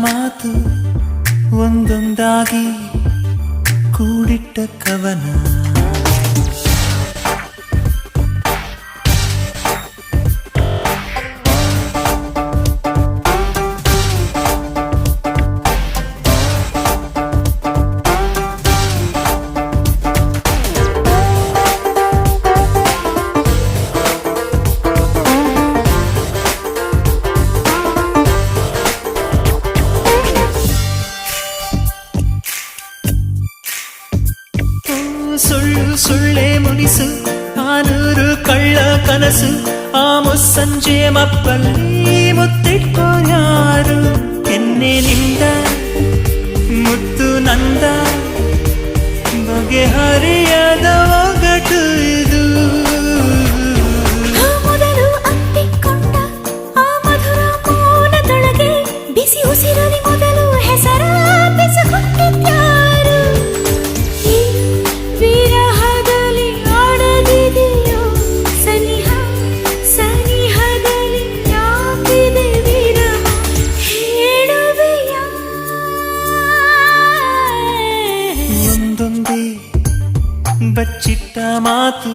ಮಾತು ಒಂದೊಂದಾಗಿ ಕೂಡಿಟ್ಟ ಕವನ. ಸುಳ್ಳು ಸುಳ್ಳೇ ಮುನಿಸು ಆನೂರು ಕಳ್ಳ ಕನಸು ಆ ಮುಸ್ಸಂಜೆ ಮಪ್ಪಲ್ಲಿ ಮುತ್ತಿಟ್ಟೋ ಯಾರು ಕೆನ್ನೆಲಿಂದ ಮುತ್ತು ನಂದ ಬಗೆಹರಿಯದ ಒಗಟು ಇದು. ಮೊದಲು ಅಂಟಿಕೊಂಡ ಆ ಮಧುರ ಮೌನದೊಳಗೆ ಬಿಸಿ ಉಸಿರಲಿ ಮೊದಲು ಹೆಸರ ಬೆಸಗುತ್ತಿದ್ಯಾರು ವಿರಹದಲ್ಲಿ ಆಡದಿದೆಯೋ ಸನಿಹ ಸನಿಹದಲ್ಲಿ ಯಾಕಿದೆ ವಿರಹ ಹೇಳುವೆಯ ಒಂದೊಂದೇ ಬಚ್ಚಿಟ್ಟ ಮಾತು